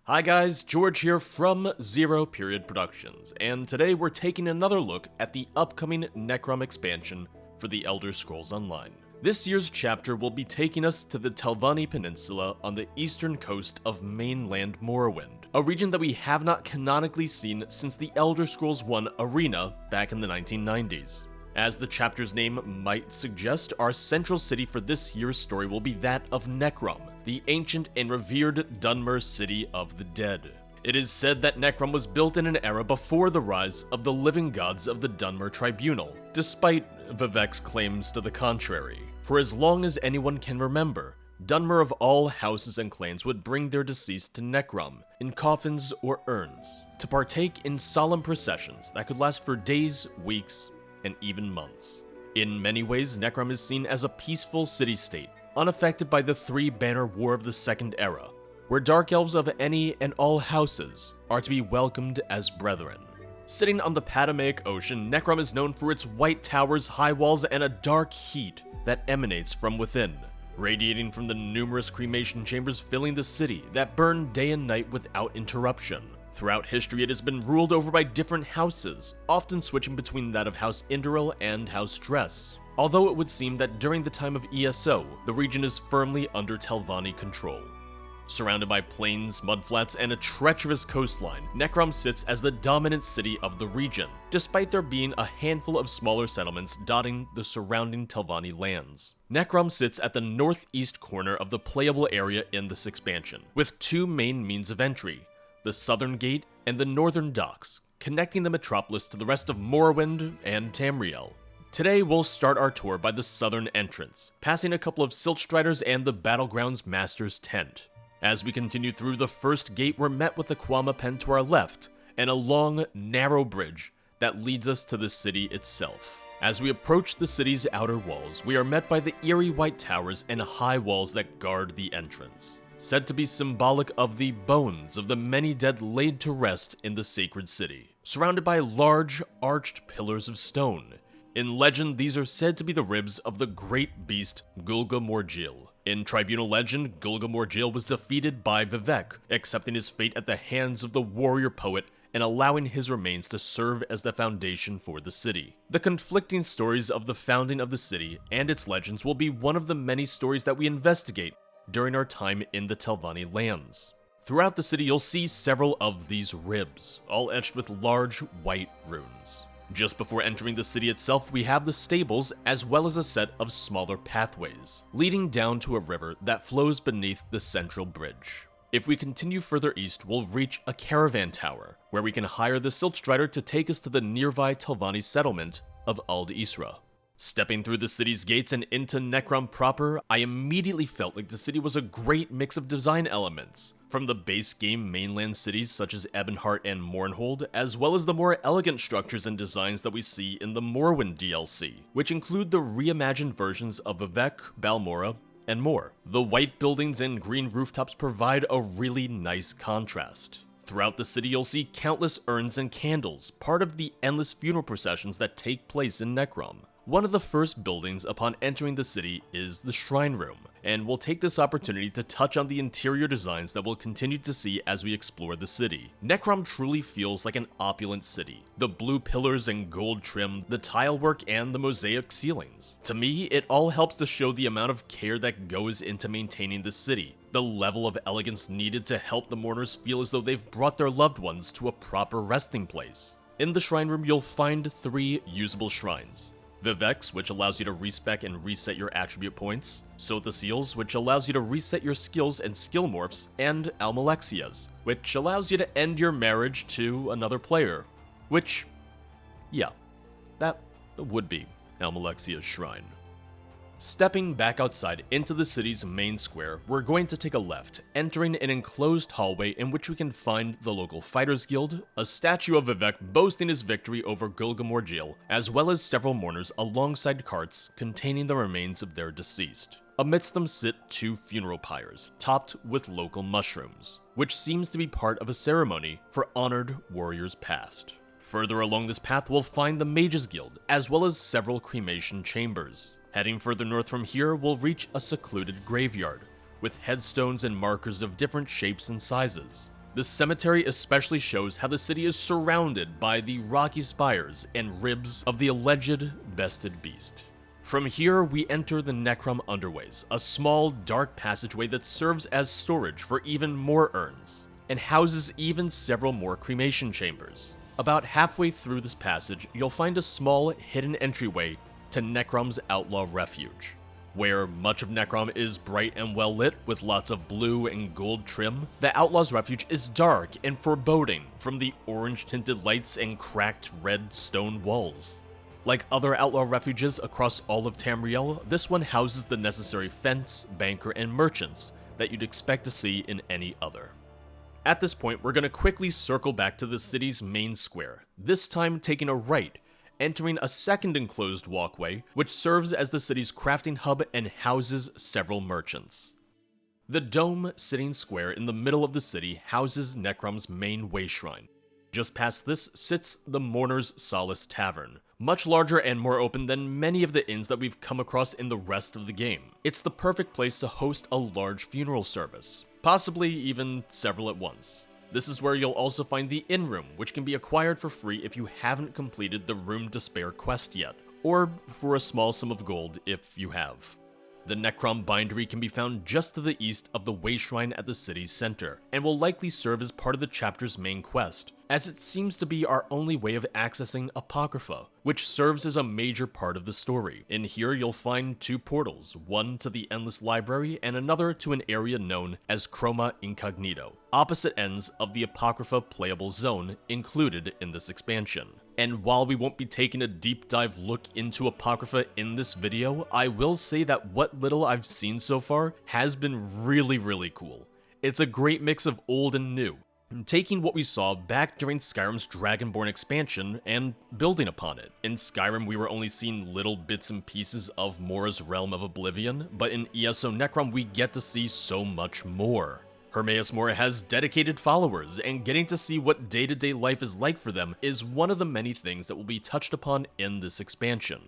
Hi guys, George here from Zero Period Productions, and today we're taking another look at the upcoming Necrom expansion for the Elder Scrolls Online. This year's chapter will be taking us to the Telvanni Peninsula on the eastern coast of mainland Morrowind, a region that we have not canonically seen since the Elder Scrolls I Arena back in the 1990s. As the chapter's name might suggest, our central city for this year's story will be that of Necrom, the ancient and revered Dunmer city of the dead. It is said that Necrom was built in an era before the rise of the living gods of the Dunmer Tribunal, despite Vivek's claims to the contrary. For as long as anyone can remember, Dunmer of all houses and clans would bring their deceased to Necrom in coffins or urns, to partake in solemn processions that could last for days, weeks, and even months. In many ways, Necrom is seen as a peaceful city-state, unaffected by the Three-Banner War of the Second Era, where dark elves of any and all houses are to be welcomed as brethren. Sitting on the Patamaic Ocean, Necrom is known for its white towers, high walls, and a dark heat that emanates from within, radiating from the numerous cremation chambers filling the city that burn day and night without interruption. Throughout history, it has been ruled over by different houses, often switching between that of House Indoril and House Dress. Although it would seem that during the time of ESO, the region is firmly under Telvanni control. Surrounded by plains, mudflats, and a treacherous coastline, Necrom sits as the dominant city of the region, despite there being a handful of smaller settlements dotting the surrounding Telvanni lands. Necrom sits at the northeast corner of the playable area in this expansion, with two main means of entry: the southern gate and the northern docks, connecting the metropolis to the rest of Morrowind and Tamriel. Today we'll start our tour by the southern entrance, passing a couple of Siltstriders and the Battlegrounds Master's tent. As we continue through the first gate, we're met with the Quama Pen to our left, and a long, narrow bridge that leads us to the city itself. As we approach the city's outer walls, we are met by the eerie white towers and high walls that guard the entrance, said to be symbolic of the bones of the many dead laid to rest in the sacred city, surrounded by large, arched pillars of stone. In legend, these are said to be the ribs of the great beast Gulgamorgil. In Tribunal legend, Gulgamorgil was defeated by Vivek, accepting his fate at the hands of the warrior poet and allowing his remains to serve as the foundation for the city. The conflicting stories of the founding of the city and its legends will be one of the many stories that we investigate during our time in the Telvanni lands. Throughout the city, you'll see several of these ribs, all etched with large white runes. Just before entering the city itself, we have the stables as well as a set of smaller pathways, leading down to a river that flows beneath the central bridge. If we continue further east, we'll reach a caravan tower, where we can hire the Siltstrider to take us to the nearby Telvanni settlement of Ald Isra. Stepping through the city's gates and into Necrom proper, I immediately felt like the city was a great mix of design elements, from the base game mainland cities such as Ebonheart and Mournhold, as well as the more elegant structures and designs that we see in the Morrowind DLC, which include the reimagined versions of Vivek, Balmora, and more. The white buildings and green rooftops provide a really nice contrast. Throughout the city, you'll see countless urns and candles, part of the endless funeral processions that take place in Necrom. One of the first buildings upon entering the city is the Shrine Room, and we'll take this opportunity to touch on the interior designs that we'll continue to see as we explore the city. Necrom truly feels like an opulent city. The blue pillars and gold trim, the tile work, and the mosaic ceilings. To me, it all helps to show the amount of care that goes into maintaining the city, the level of elegance needed to help the mourners feel as though they've brought their loved ones to a proper resting place. In the Shrine Room, you'll find 3 usable shrines: Vivek's, which allows you to respec and reset your attribute points; Sothasiel's, which allows you to reset your skills and skill morphs; and Almalexia's, which allows you to end your marriage to another player. Which, yeah, that would be Almalexia's shrine. Stepping back outside into the city's main square, we're going to take a left, entering an enclosed hallway in which we can find the local Fighters Guild, a statue of Vivek boasting his victory over Gulgamorgil, as well as several mourners alongside carts containing the remains of their deceased. Amidst them sit 2 funeral pyres, topped with local mushrooms, which seems to be part of a ceremony for honored warriors past. Further along this path, we'll find the Mages Guild, as well as several cremation chambers. Heading further north from here, we'll reach a secluded graveyard, with headstones and markers of different shapes and sizes. The cemetery especially shows how the city is surrounded by the rocky spires and ribs of the alleged bested beast. From here, we enter the Necrom Underways, a small, dark passageway that serves as storage for even more urns, and houses even several more cremation chambers. About halfway through this passage, you'll find a small, hidden entryway to Necrom's outlaw refuge. Where much of Necrom is bright and well lit with lots of blue and gold trim, the Outlaw's Refuge is dark and foreboding from the orange-tinted lights and cracked red stone walls. Like other outlaw refuges across all of Tamriel, this one houses the necessary fence, banker, and merchants that you'd expect to see in any other. At this point, we're going to quickly circle back to the city's main square, this time taking a right, entering a second enclosed walkway, which serves as the city's crafting hub and houses several merchants. The dome sitting square in the middle of the city houses Necrom's main way shrine. Just past this sits the Mourner's Solace Tavern, much larger and more open than many of the inns that we've come across in the rest of the game. It's the perfect place to host a large funeral service, possibly even several at once. This is where you'll also find the inn room, which can be acquired for free if you haven't completed the Room to Spare quest yet, or for a small sum of gold if you have. The Necrom Bindery can be found just to the east of the Way Shrine at the city's center, and will likely serve as part of the chapter's main quest, as it seems to be our only way of accessing Apocrypha, which serves as a major part of the story. In here you'll find two portals, one to the Endless Library and another to an area known as Chroma Incognito, opposite ends of the Apocrypha playable zone included in this expansion. And while we won't be taking a deep dive look into Apocrypha in this video, I will say that what little I've seen so far has been really cool. It's a great mix of old and new, taking what we saw back during Skyrim's Dragonborn expansion and building upon it. In Skyrim, we were only seeing little bits and pieces of Mora's Realm of Oblivion, but in ESO Necrom we get to see so much more. Hermaeus Mora has dedicated followers, and getting to see what day-to-day life is like for them is one of the many things that will be touched upon in this expansion.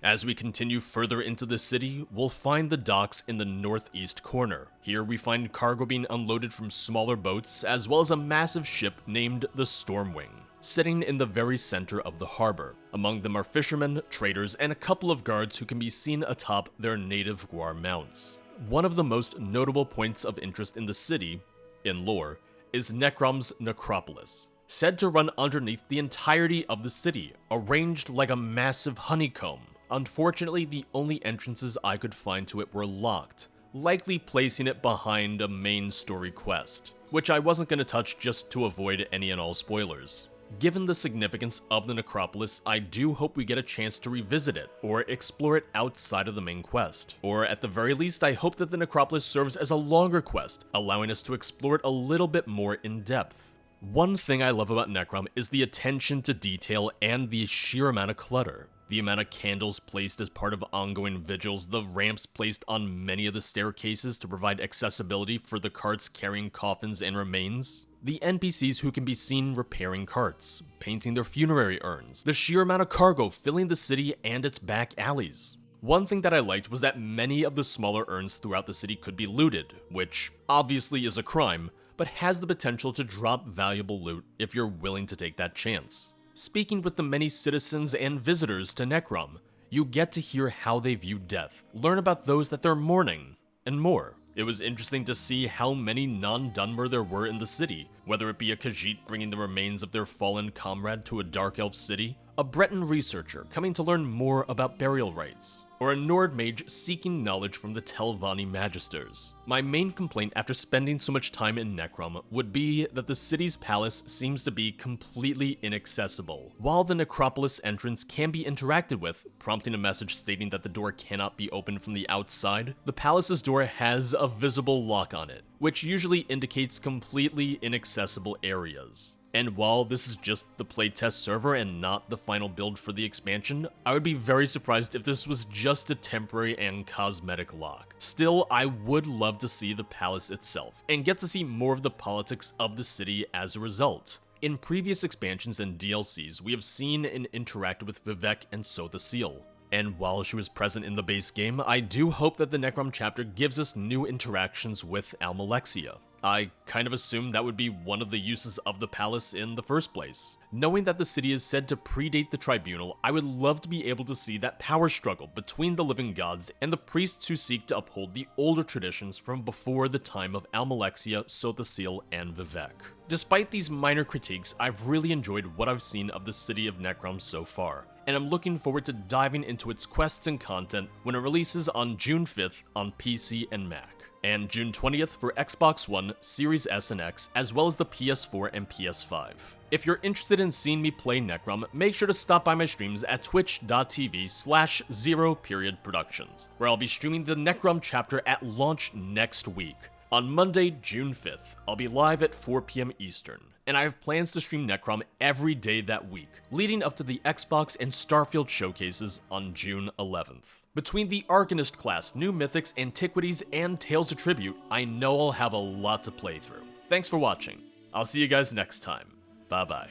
As we continue further into the city, we'll find the docks in the northeast corner. Here we find cargo being unloaded from smaller boats, as well as a massive ship named the Stormwing, sitting in the very center of the harbor. Among them are fishermen, traders, and a couple of guards who can be seen atop their native Gwar mounts. One of the most notable points of interest in the city, in lore, is Necrom's necropolis, said to run underneath the entirety of the city, arranged like a massive honeycomb. Unfortunately, the only entrances I could find to it were locked, likely placing it behind a main story quest, which I wasn't going to touch just to avoid any and all spoilers. Given the significance of the necropolis, I do hope we get a chance to revisit it, or explore it outside of the main quest. Or at the very least, I hope that the necropolis serves as a longer quest, allowing us to explore it a little bit more in depth. One thing I love about Necrom is the attention to detail and the sheer amount of clutter. The amount of candles placed as part of ongoing vigils, the ramps placed on many of the staircases to provide accessibility for the carts carrying coffins and remains, the NPCs who can be seen repairing carts, painting their funerary urns, the sheer amount of cargo filling the city and its back alleys. One thing that I liked was that many of the smaller urns throughout the city could be looted, which obviously is a crime, but has the potential to drop valuable loot if you're willing to take that chance. Speaking with the many citizens and visitors to Necrom, you get to hear how they view death, learn about those that they're mourning, and more. It was interesting to see how many non-Dunmer there were in the city, whether it be a Khajiit bringing the remains of their fallen comrade to a Dark Elf city, a Breton researcher coming to learn more about burial rites, or a Nord mage seeking knowledge from the Telvanni Magisters. My main complaint after spending so much time in Necrom would be that the city's palace seems to be completely inaccessible. While the necropolis entrance can be interacted with, prompting a message stating that the door cannot be opened from the outside, the palace's door has a visible lock on it, which usually indicates completely inaccessible areas. And while this is just the playtest server and not the final build for the expansion, I would be very surprised if this was just a temporary and cosmetic lock. Still, I would love to see the palace itself, and get to see more of the politics of the city as a result. In previous expansions and DLCs, we have seen and interacted with Vivek and Sotha Seal. And while she was present in the base game, I do hope that the Necrom chapter gives us new interactions with Almalexia. I kind of assumed that would be one of the uses of the palace in the first place. Knowing that the city is said to predate the tribunal, I would love to be able to see that power struggle between the living gods and the priests who seek to uphold the older traditions from before the time of Almalexia, Sothasil, and Vivek. Despite these minor critiques, I've really enjoyed what I've seen of the city of Necrom so far, and I'm looking forward to diving into its quests and content when it releases on June 5th on PC and Mac, and June 20th for Xbox One, Series S and X, as well as the PS4 and PS5. If you're interested in seeing me play Necrom, make sure to stop by my streams at twitch.tv/0periodproductions, where I'll be streaming the Necrom chapter at launch next week. On Monday, June 5th, I'll be live at 4 PM Eastern, and I have plans to stream Necrom every day that week, leading up to the Xbox and Starfield showcases on June 11th. Between the Arcanist class, new mythics, antiquities, and Tales of Tribute, I know I'll have a lot to play through. Thanks for watching. I'll see you guys next time. Bye bye.